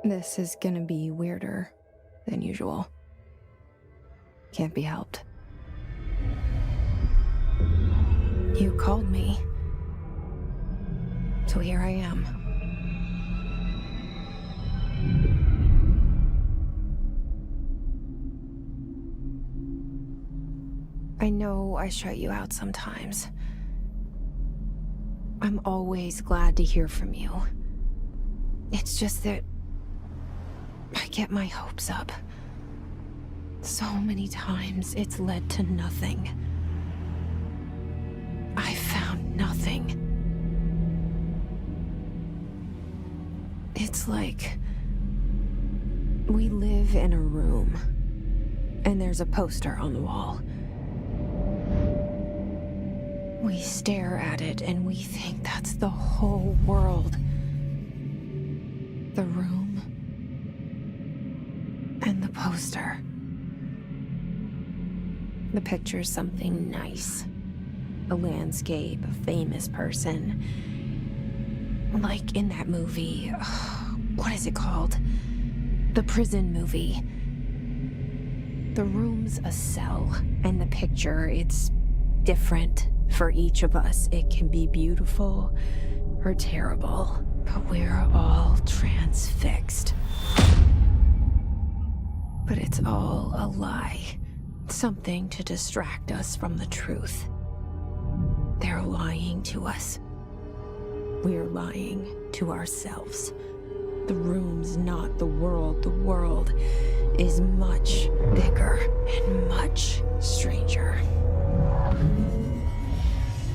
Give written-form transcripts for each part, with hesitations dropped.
This is gonna be weirder than usual. Can't be helped. You called me. So here I am. I know I shut you out sometimes. I'm always glad to hear from you. It's just that I get my hopes up. So many times it's led to nothing. I found nothing. It's like we live in a room, and there's a poster on the wall. We stare at it and we think that's the whole world. The room and the poster. The picture's something nice. A landscape, a famous person. Like in that movie, what is it called? The prison movie. The room's a cell, and the picture, it's different for each of us. It can be beautiful or terrible, but we're all transfixed. But it's all a lie. Something to distract us from the truth. They're lying to us. We're lying to ourselves. The room's not the world. The world is much bigger and much stranger.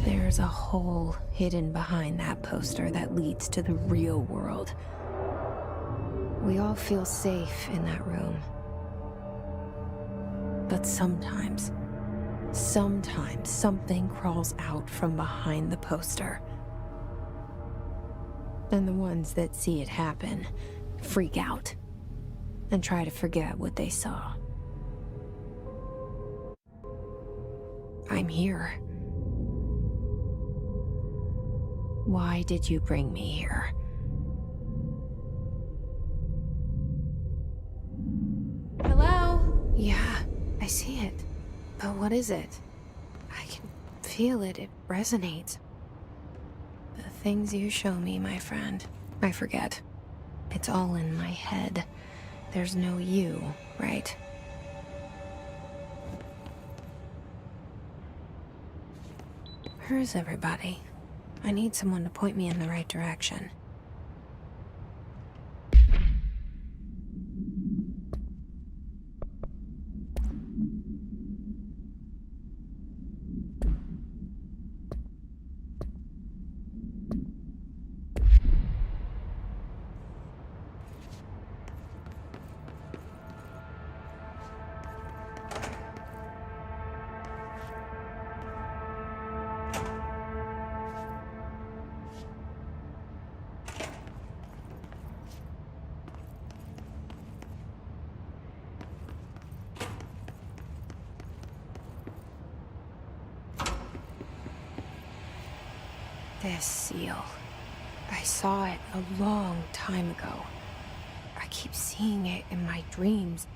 There's a hole hidden behind that poster that leads to the real world. We all feel safe in that room. But sometimes something crawls out from behind the poster. And the ones that see it happen freak out and try to forget what they saw. I'm here. Why did you bring me here? Hello? Yeah, I see it. But what is it? I can feel it. It resonates. The things you show me, my friend, I forget. It's all in my head. There's no you, right? Where is everybody? I need someone to point me in the right direction. This seal. I saw it a long time ago. I keep seeing it in my dreams.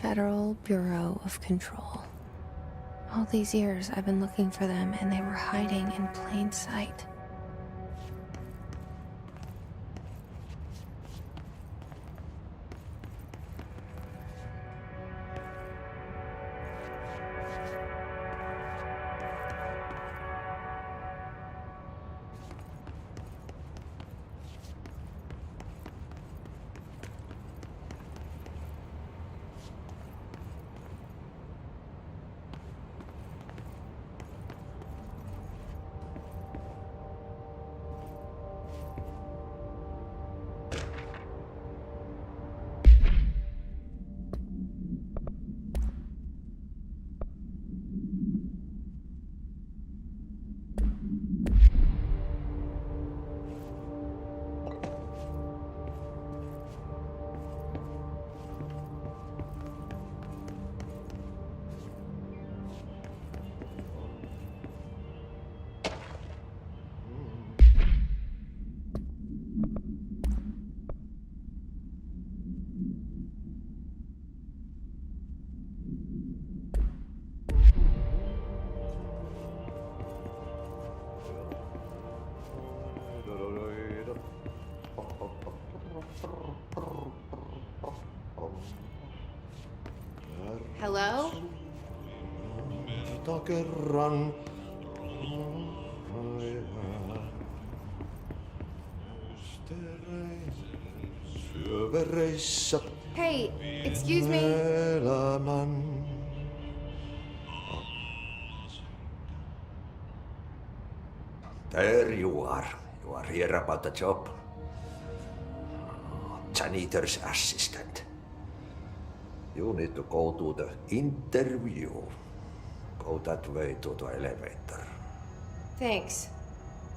Federal Bureau of Control. All these years I've been looking for them and they were hiding in plain sight. Hello? Merta kerran. Syövereissä Hey, excuse me. elämän. There you are. You are here about the job. Janitor's assistant. You need to go to the interview. Go that way to the elevator. Thanks.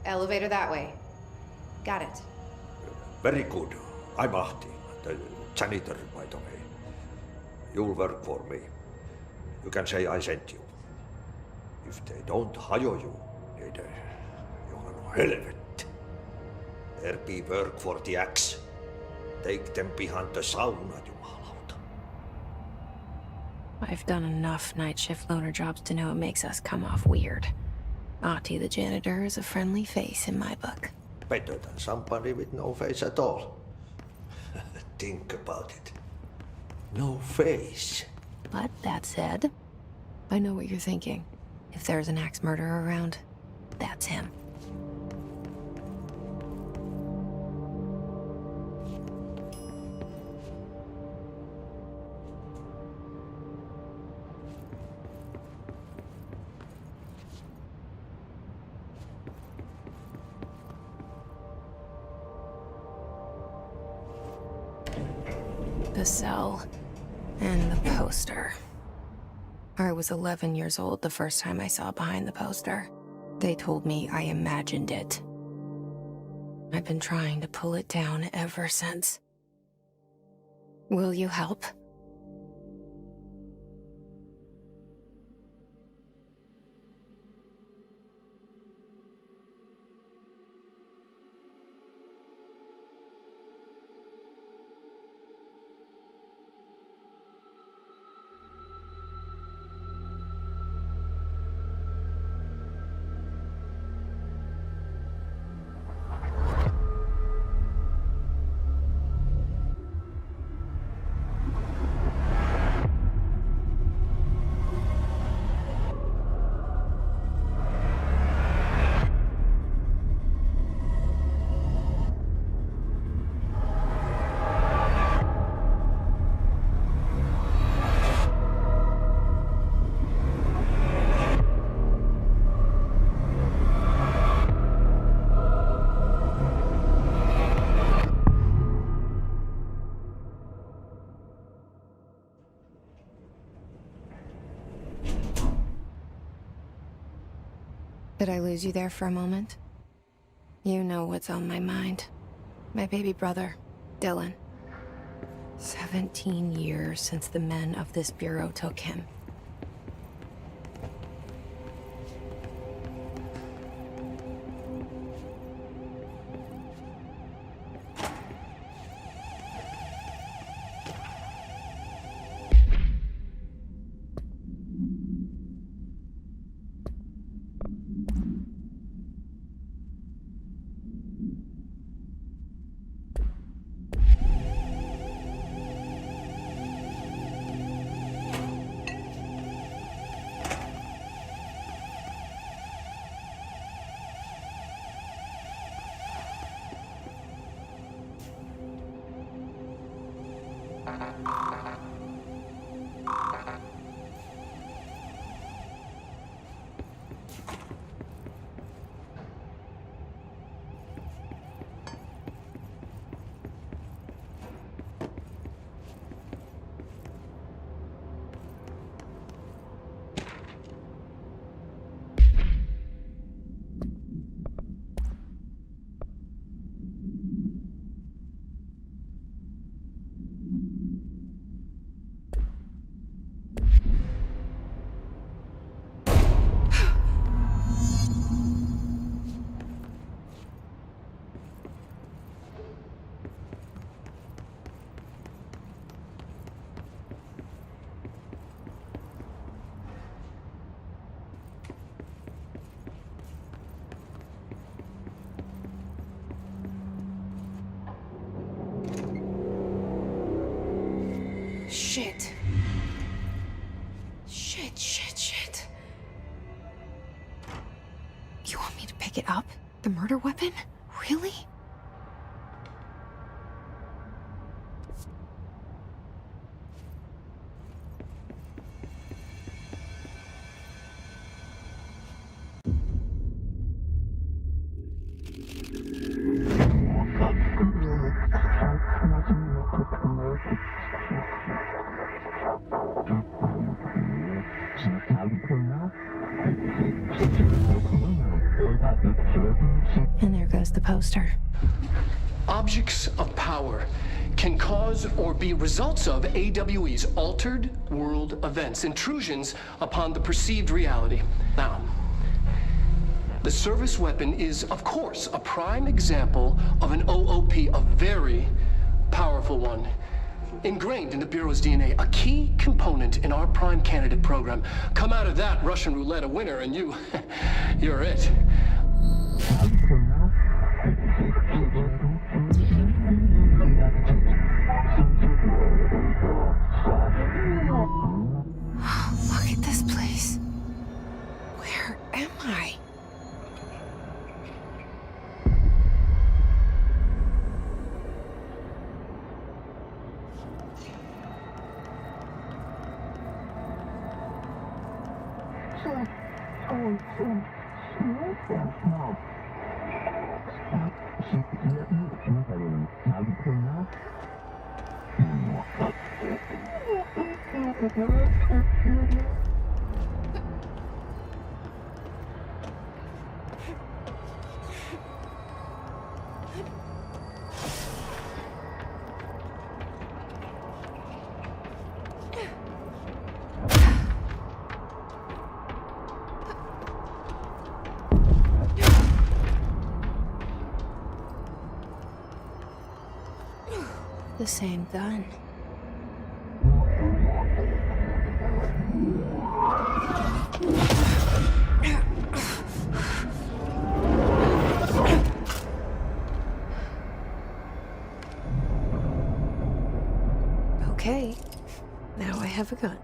Elevator that way. Got it. Very good. I'm Martti, the janitor, by the way. You'll work for me. You can say I sent you. If they don't hire you, niin Johan helvet. There be work for the axe. Take them behind the sauna, jumalauta. I've done enough night shift loner jobs to know it makes us come off weird. Ahti the janitor is a friendly face in my book. Better than somebody with no face at all. Think about it. No face. But that said, I know what you're thinking. If there's an axe murderer around, that's him. The cell and the poster. I was 11 years old the first time I saw behind the poster. They told me I imagined it. I've been trying to pull it down ever since. Will you help? Did I lose you there for a moment? You know what's on my mind. My baby brother, Dylan. 17 years since the men of this bureau took him. Shit. Pick it up? The murder weapon? Really? And there goes the poster. Objects of power can cause or be results of AWE's altered world events, intrusions upon the perceived reality. Now, the service weapon is, of course, a prime example of an OOP, a very powerful one. Ingrained in the Bureau's DNA, a key component in our prime candidate program. Come out of that Russian roulette a winner and you're it. Look at this place. Where am I? The same gun. Okay, now I have a gun.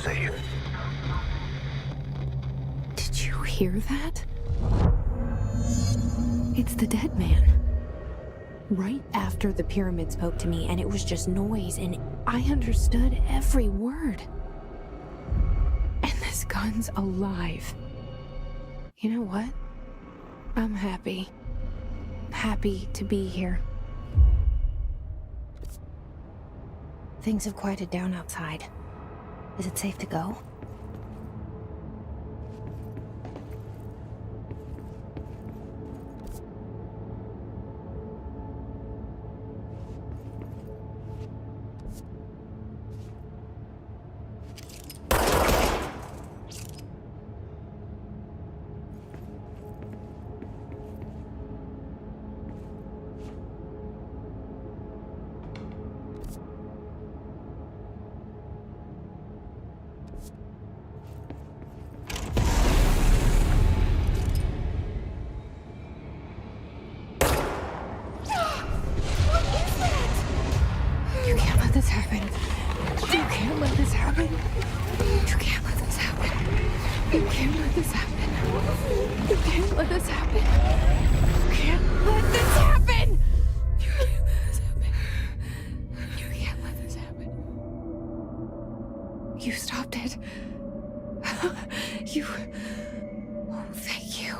safe. Did you hear that? It's the dead man. Right after the pyramid spoke to me, and it was just noise, and I understood every word. And this gun's alive. You know what? I'm happy. Happy to be here. Things have quieted down outside. Is it safe to go? This happen. You can't let this happen. You can't let this happen. You can't let this happen. You can't let this happen. You can't let this happen. You can't let this happen. You can't let this happen. You stopped it. You. Oh, thank you.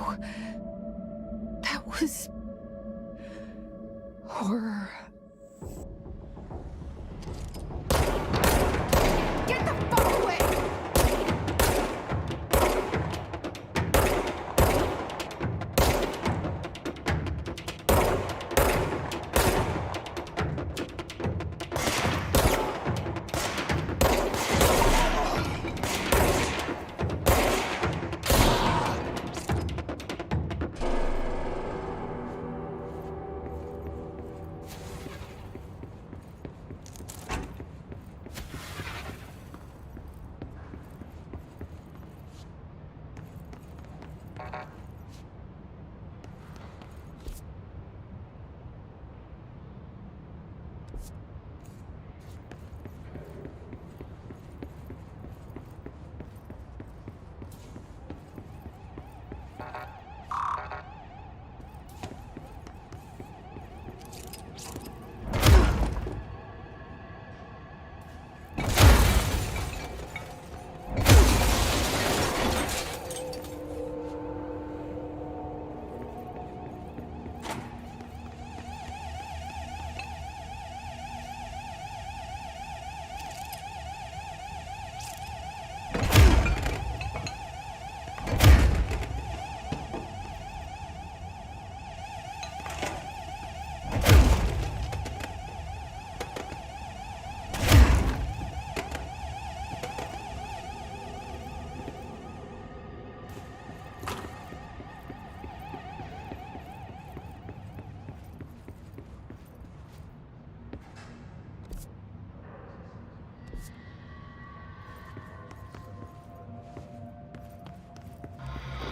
That was horror.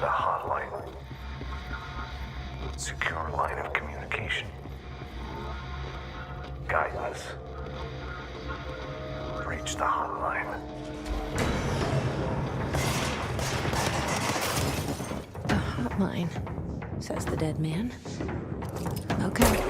The hotline. Secure line of communication. Guide us. Reach the hotline. The hotline, says the dead man. Okay.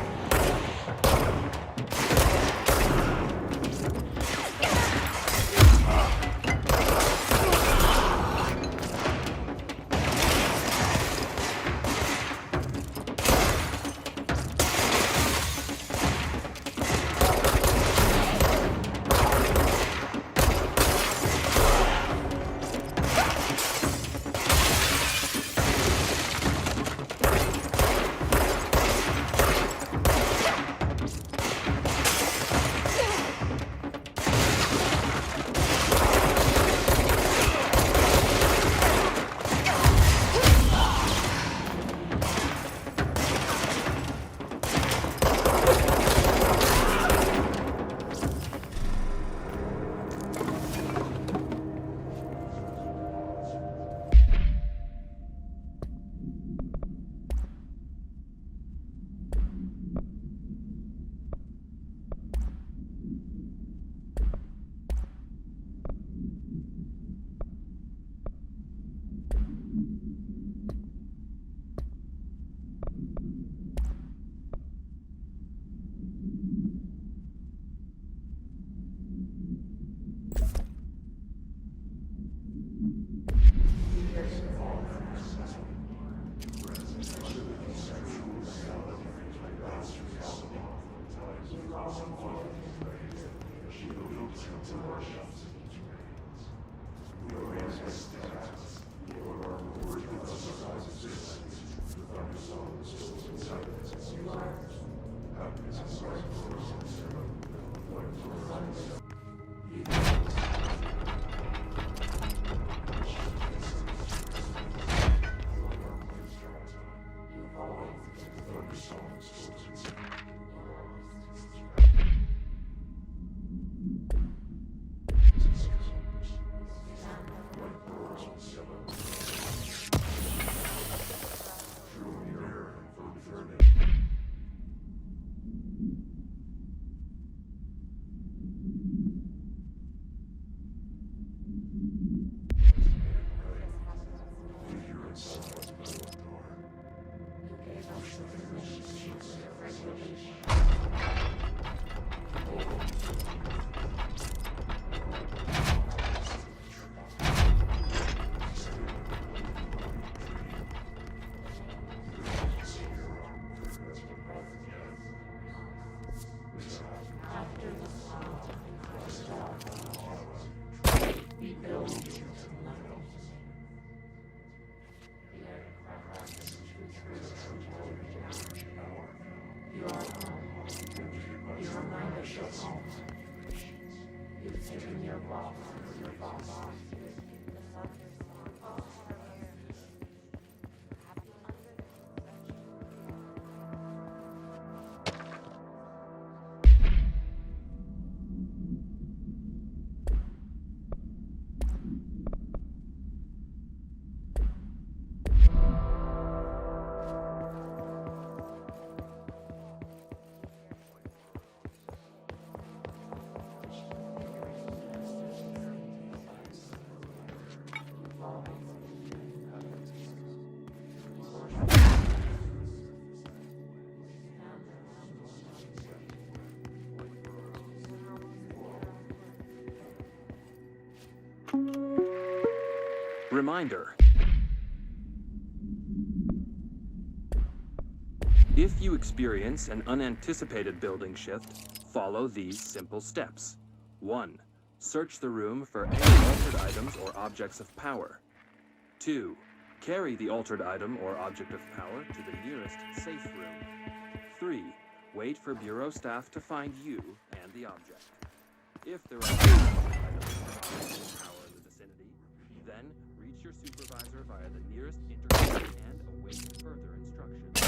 Reminder. If you experience an unanticipated building shift, follow these simple steps. 1. Search the room for any altered items or objects of power. 2. Carry the altered item or object of power to the nearest safe room. 3. Wait for Bureau staff to find you and the object. If there are items of power in the vicinity, then reach your supervisor via the nearest intercom and await further instructions.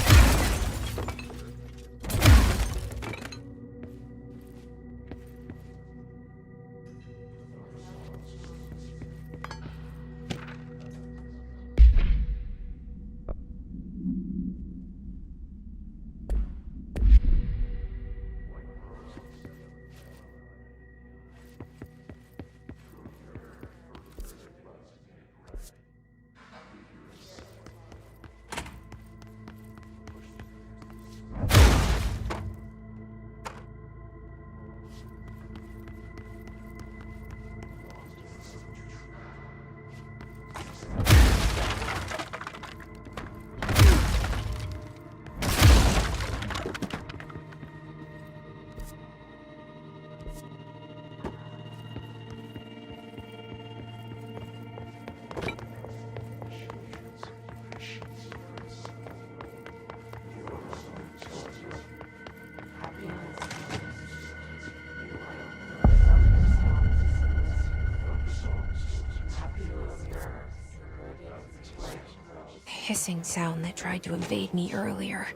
Hissing sound that tried to invade me earlier.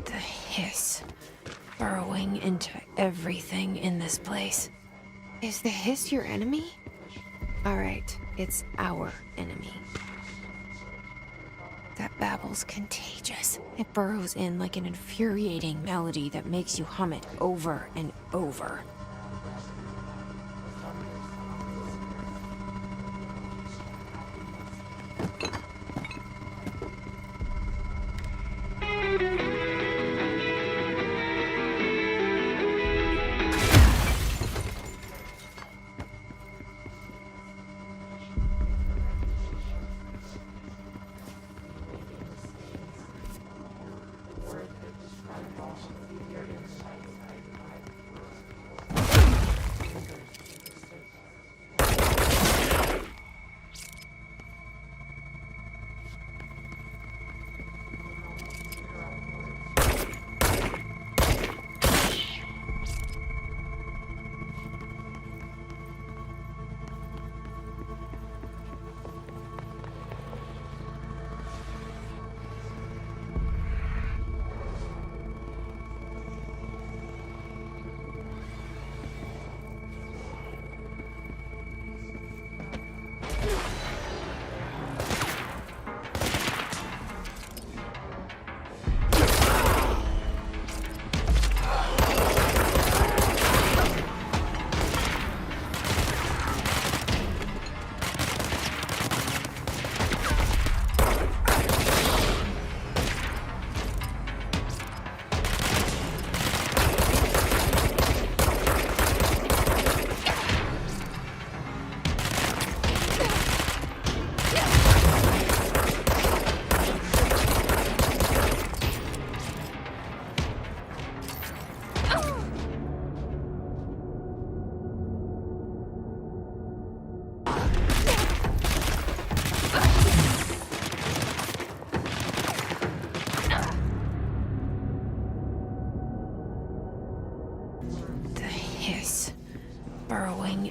The hiss, burrowing into everything in this place. Is the hiss your enemy? Alright, it's our enemy. That babble's contagious. It burrows in like an infuriating melody that makes you hum it over and over.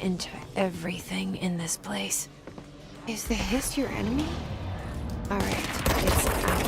into everything in this place. Is the hiss your enemy? Alright, it's out.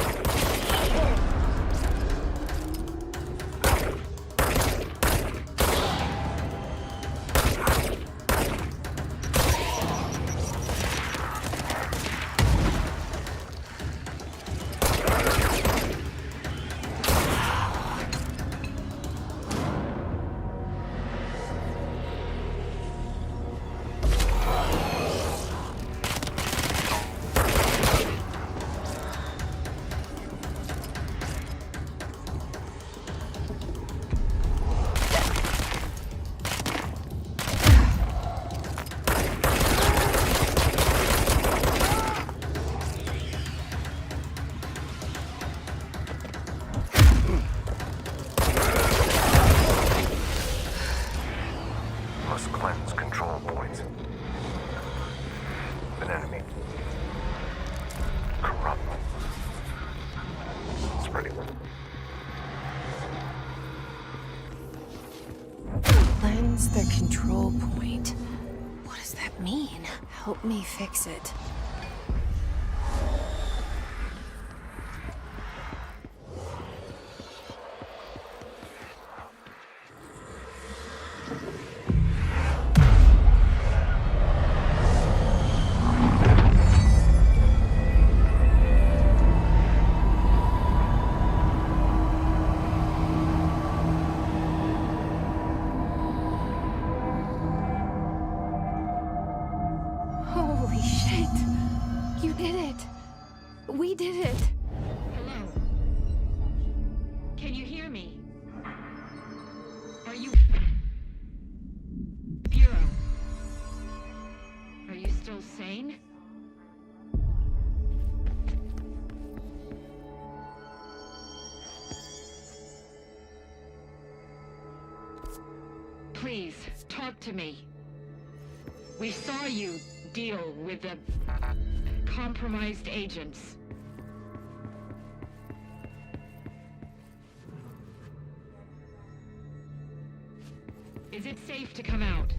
Must cleanse control points. An enemy. Corrupt. Spreading. Cleanse the control point. What does that mean? Help me fix it. Holy shit! You did it! We did it! Hello? Can you hear me? Are you... Bureau? Are you still sane? Please, talk to me. We saw you deal with the compromised agents. Is it safe to come out?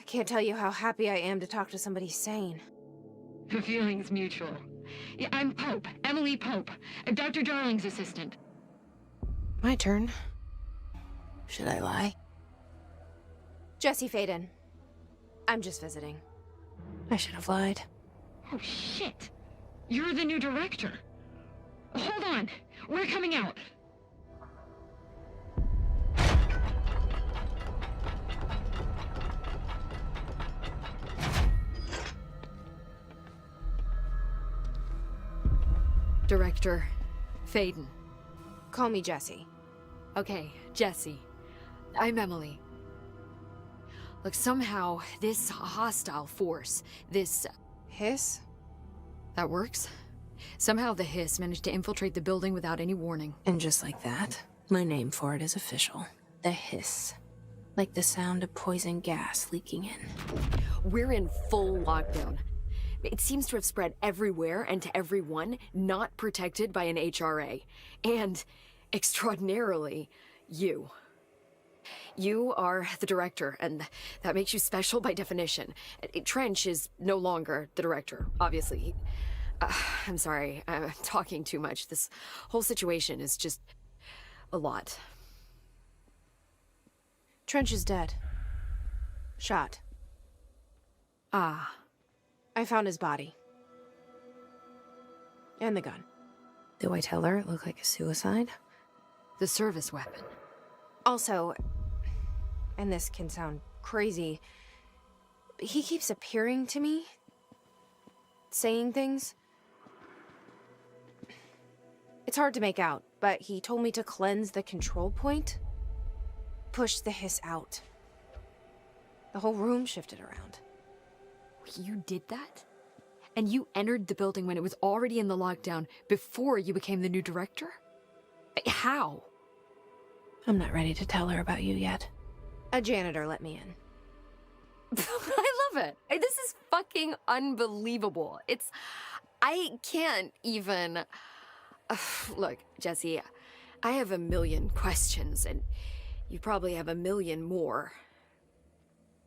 Can't tell you how happy I am to talk to somebody sane. The feeling's mutual. Yeah, I'm Pope, Emily Pope, Dr. Darling's assistant. My turn. Should I lie? Jesse Faden. I'm just visiting. I should have lied. Oh, shit. You're the new director. Hold on. We're coming out. Director Faden. Call me Jesse. Okay, Jesse. I'm Emily. Look, somehow, this hostile force, this... Hiss? That works? Somehow the hiss managed to infiltrate the building without any warning. And just like that, my name for it is official. The hiss. Like the sound of poison gas leaking in. We're in full lockdown. It seems to have spread everywhere and to everyone, not protected by an HRA. And, extraordinarily, you. You are the director, and that makes you special by definition. Trench is no longer the director, obviously. I'm sorry, I'm talking too much. This whole situation is just a lot. Trench is dead. Shot. Ah. I found his body. And the gun. Do I tell her it looked like a suicide? The service weapon. Also, and this can sound crazy, but he keeps appearing to me, saying things. It's hard to make out, but he told me to cleanse the control point, push the hiss out. The whole room shifted around. You did that? And you entered the building when it was already in the lockdown before you became the new director? How? I'm not ready to tell her about you yet. A janitor let me in. I love it. This is fucking unbelievable. I can't even... Look, Jesse, I have a million questions, and you probably have a million more.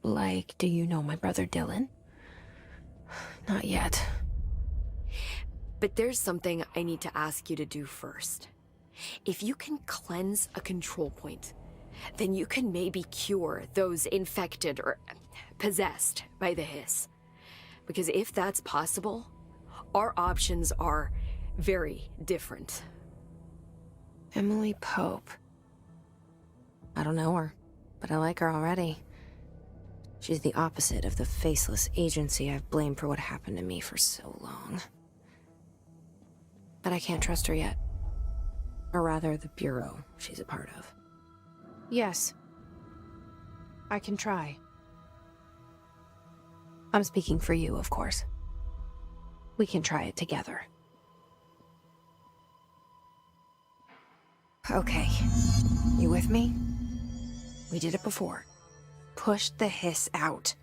Like, do you know my brother Dylan? Not yet. But there's something I need to ask you to do first. If you can cleanse a control point, then you can maybe cure those infected or possessed by the hiss. Because if that's possible, our options are very different. Emily Pope. I don't know her, but I like her already. She's the opposite of the faceless agency I've blamed for what happened to me for so long. But I can't trust her yet. Or rather, the bureau she's a part of. Yes. I can try. I'm speaking for you, of course. We can try it together. Okay. You with me? We did it before. Push the hiss out.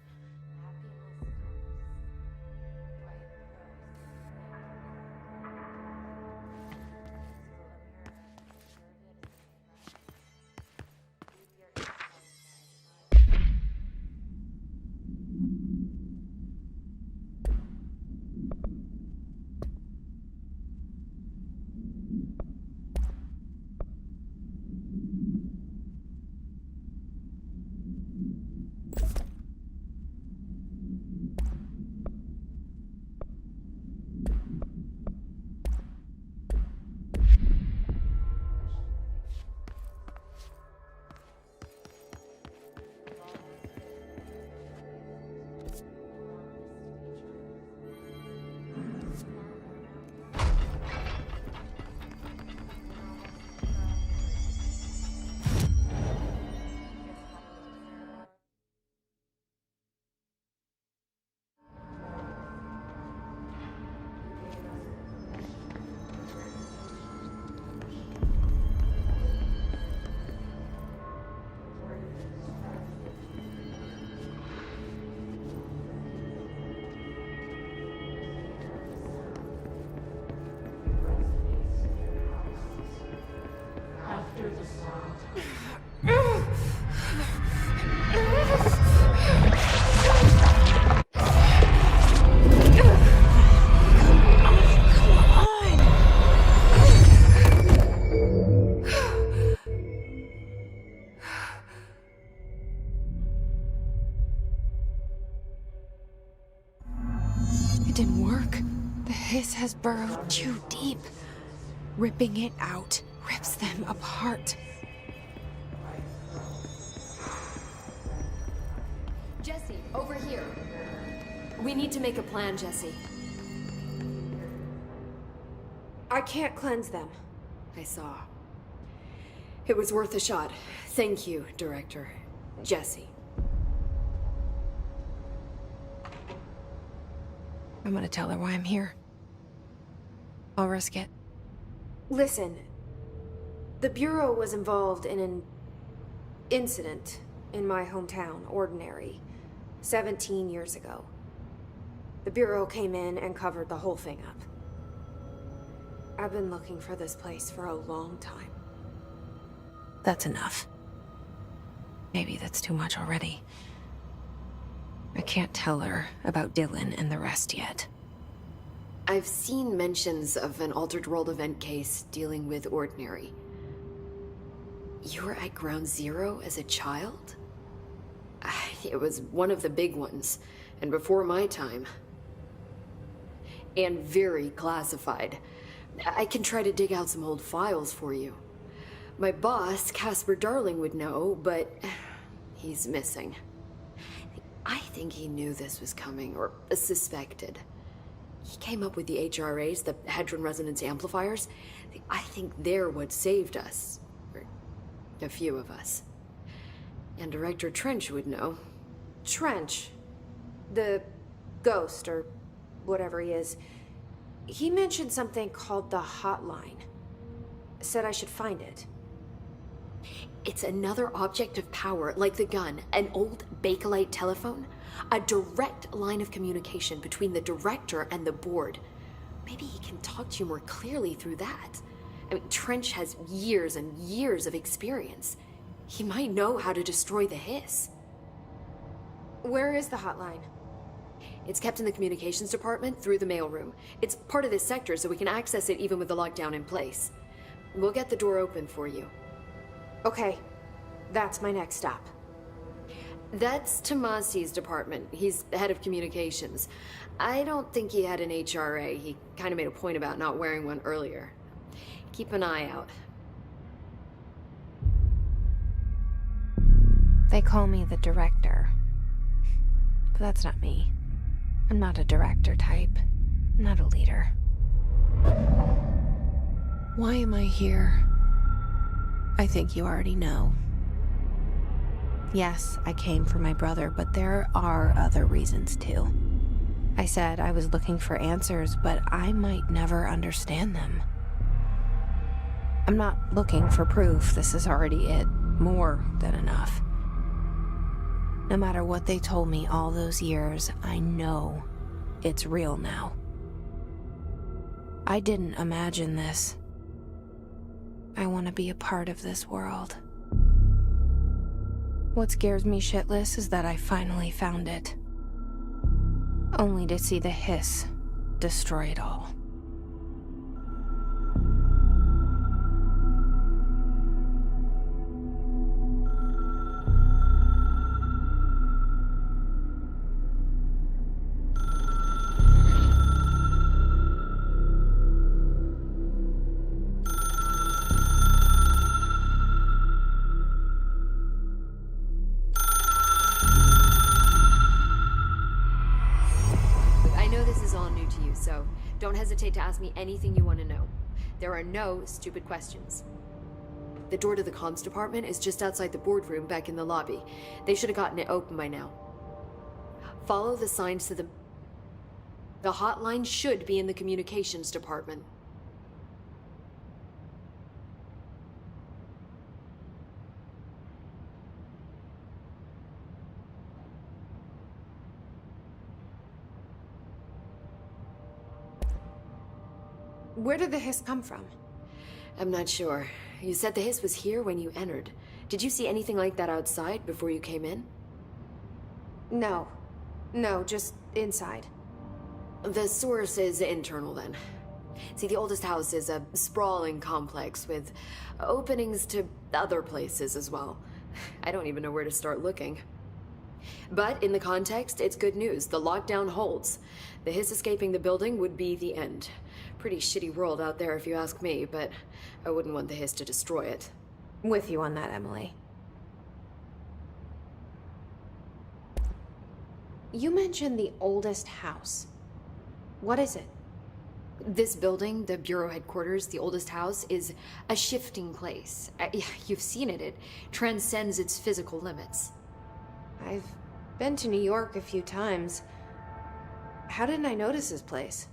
didn't work. The hiss has burrowed too deep. Ripping it out rips them apart. Jesse, over here. We need to make a plan, Jesse. I can't cleanse them. I saw. It was worth a shot. Thank you, Director. Jesse. I'm gonna tell her why I'm here. I'll risk it. Listen, the Bureau was involved in an incident in my hometown, Ordinary, 17 years ago. The Bureau came in and covered the whole thing up. I've been looking for this place for a long time. That's enough. Maybe that's too much already. I can't tell her about Dylan and the rest yet. I've seen mentions of an Altered World event case dealing with Ordinary. You were at Ground Zero as a child? It was one of the big ones, and before my time. And very classified. I can try to dig out some old files for you. My boss, Casper Darling, would know, but he's missing. I think he knew this was coming, or suspected. He came up with the HRAs, the Hadron Resonance Amplifiers. I think they're what saved us. Or a few of us. And Director Trench would know. Trench, the ghost, or whatever he is, he mentioned something called the Hotline. Said I should find it. It's another object of power, like the gun, an old Bakelite telephone. A direct line of communication between the director and the board. Maybe he can talk to you more clearly through that. I mean, Trench has years and years of experience. He might know how to destroy the hiss. Where is the hotline? It's kept in the communications department through the mailroom. It's part of this sector, so we can access it even with the lockdown in place. We'll get the door open for you. Okay, that's my next stop. That's Tomasi's department. He's the head of communications. I don't think he had an HRA. He kind of made a point about not wearing one earlier. Keep an eye out. They call me the director. But that's not me. I'm not a director type. I'm not a leader. Why am I here? I think you already know. Yes, I came for my brother, but there are other reasons too. I said I was looking for answers, but I might never understand them. I'm not looking for proof. This is already it. More than enough. No matter what they told me all those years, I know it's real now. I didn't imagine this. I want to be a part of this world. What scares me shitless is that I finally found it. Only to see the hiss destroy it all. So don't hesitate to ask me anything you want to know. There are no stupid questions. The door to the comms department is just outside the boardroom back in the lobby. They should have gotten it open by now. Follow the signs to the... The hotline should be in the communications department. Where did the hiss come from? I'm not sure. You said the hiss was here when you entered. Did you see anything like that outside before you came in? No. No, just inside. The source is internal then. See, the oldest house is a sprawling complex with openings to other places as well. I don't even know where to start looking. But in the context, it's good news. The lockdown holds. The hiss escaping the building would be the end. Pretty shitty world out there if you ask me, but I wouldn't want the hiss to destroy it. With you on that, Emily. You mentioned the oldest house. What is it? This building, the Bureau headquarters, the oldest house, is a shifting place. You've seen it. It transcends its physical limits. I've been to New York a few times. How didn't I notice this place?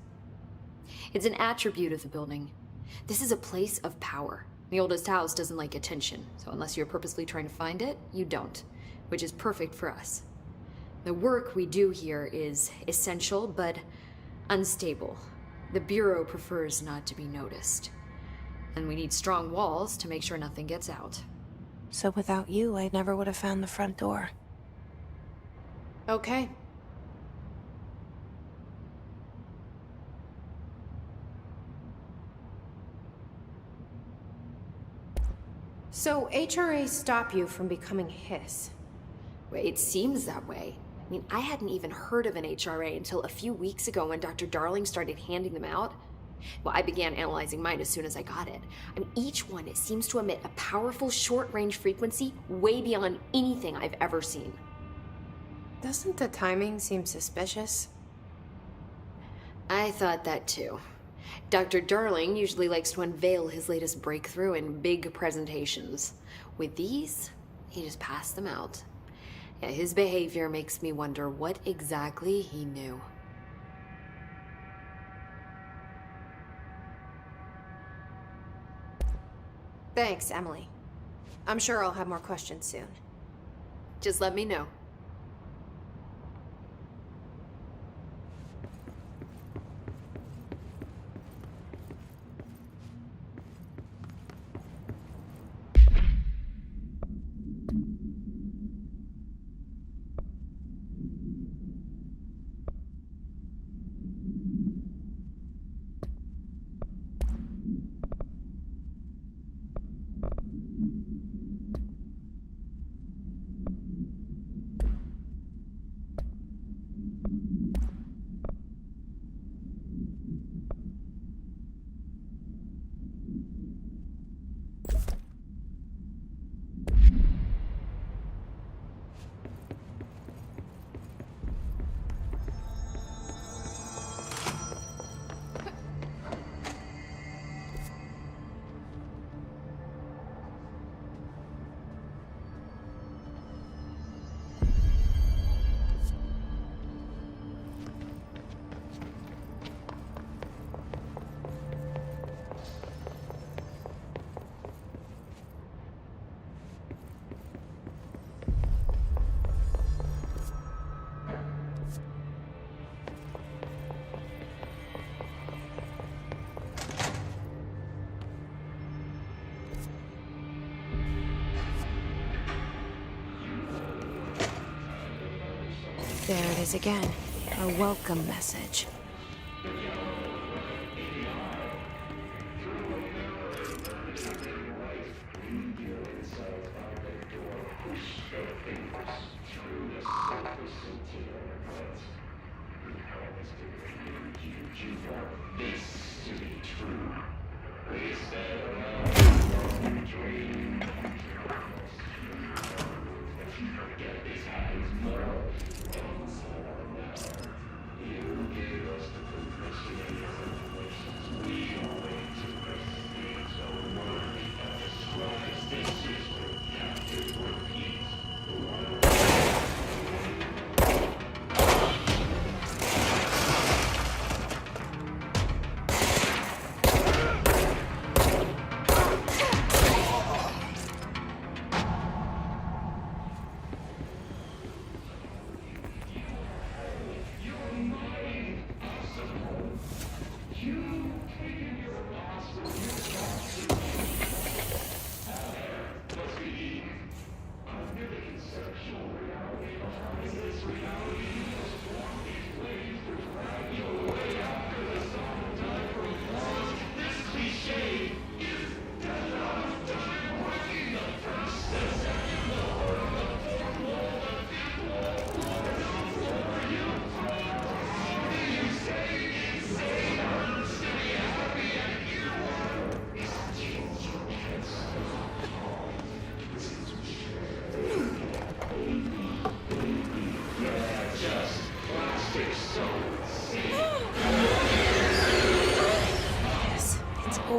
It's an attribute of the building. This is a place of power. The oldest house doesn't like attention, so unless you're purposely trying to find it, you don't, which is perfect for us. The work we do here is essential, but unstable. The Bureau prefers not to be noticed. And we need strong walls to make sure nothing gets out. So without you, I never would have found the front door. Okay. So HRA stop you from becoming Hiss? Well, it seems that way. I mean, I hadn't even heard of an HRA until a few weeks ago when Dr. Darling started handing them out. Well, I began analyzing mine as soon as I got it. I mean, each one seems to emit a powerful short-range frequency way beyond anything I've ever seen. Doesn't the timing seem suspicious? I thought that too. Dr. Darling usually likes to unveil his latest breakthrough in big presentations. With these, he just passed them out. Yeah, his behavior makes me wonder what exactly he knew. Thanks, Emily. I'm sure I'll have more questions soon. Just let me know. There it is again. A welcome message.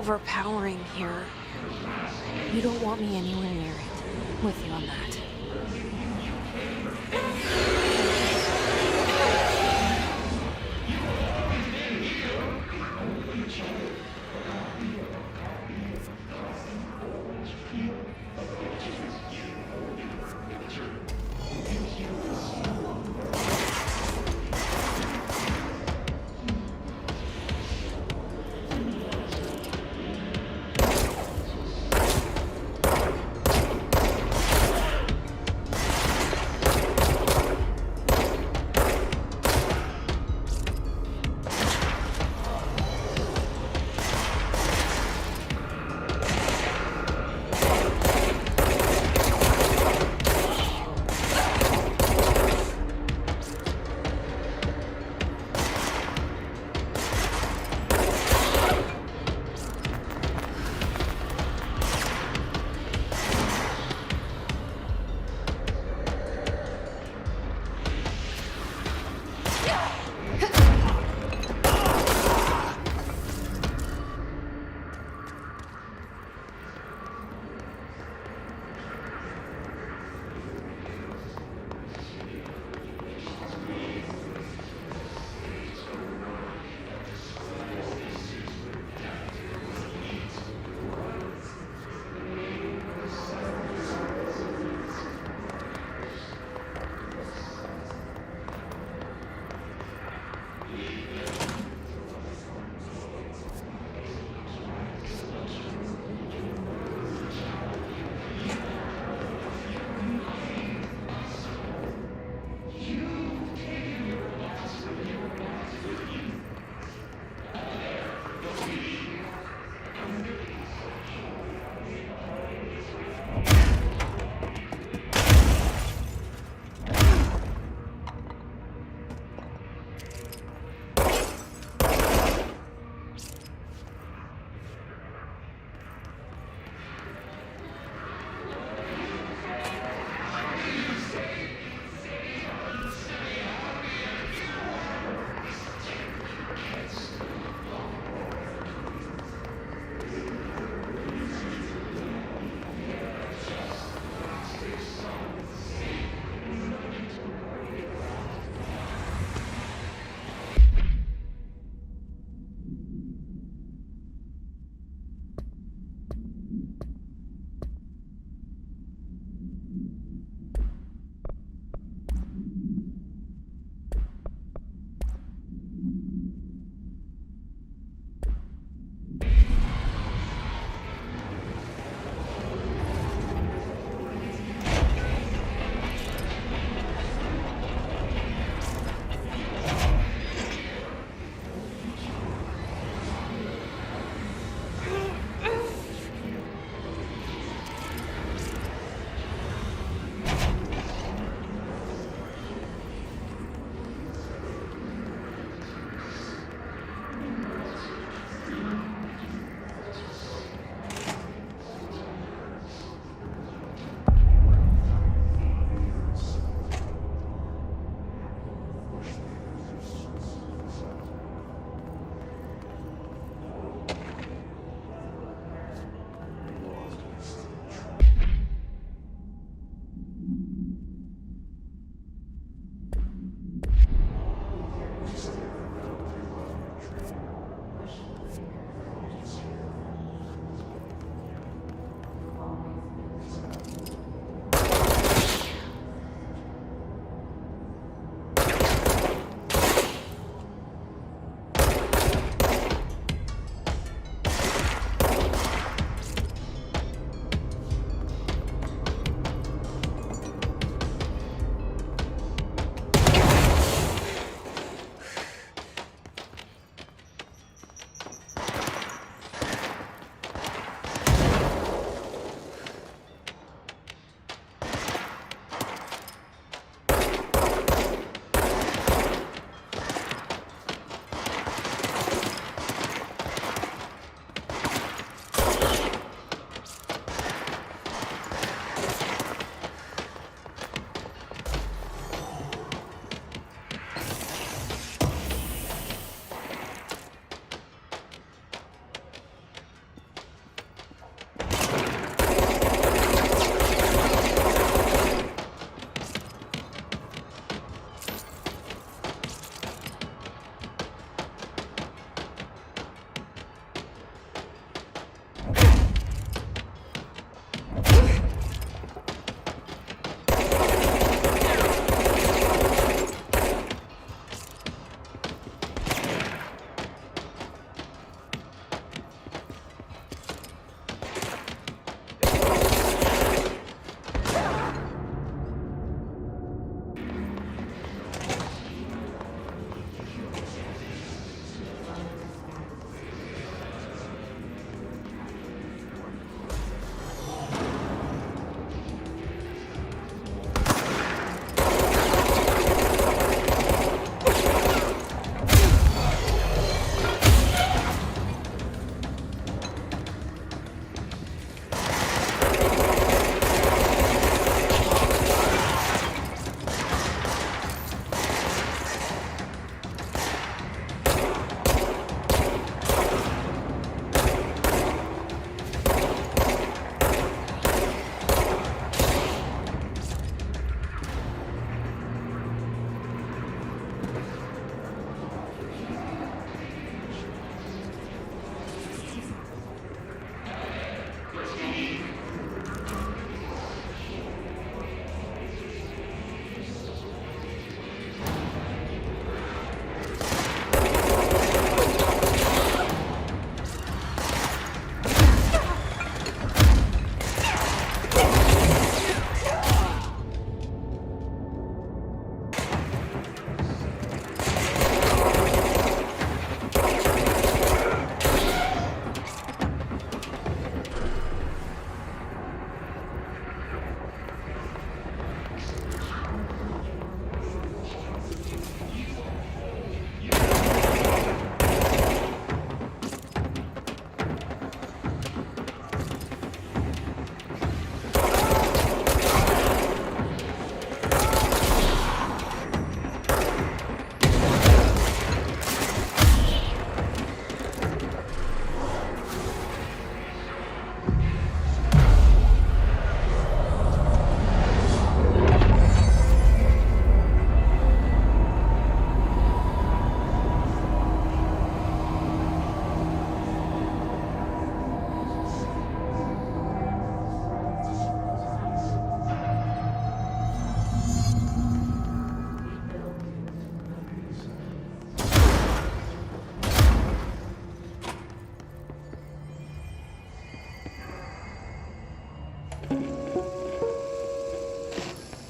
overpowering here. You don't want me anywhere near it. With you on that.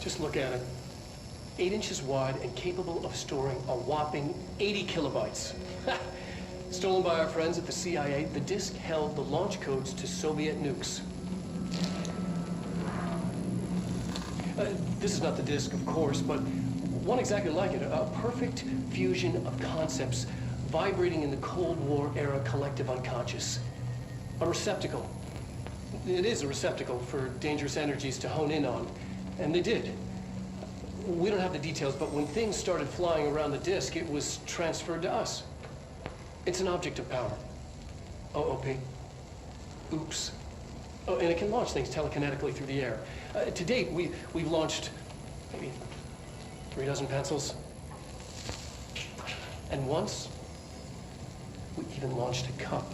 Just look at it. 8 inches wide and capable of storing a whopping 80 kilobytes. Stolen by our friends at the CIA, the disk held the launch codes to Soviet nukes. This is not the disk, of course, but one exactly like it. A perfect fusion of concepts vibrating in the Cold War era collective unconscious. A receptacle. It is a receptacle for dangerous energies to hone in on. And they did. We don't have the details, but when things started flying around the disk, it was transferred to us. It's an object of power. OOP. Oops. Oh, and it can launch things telekinetically through the air. To date, we've launched maybe 3 dozen pencils. And once, we even launched a cup.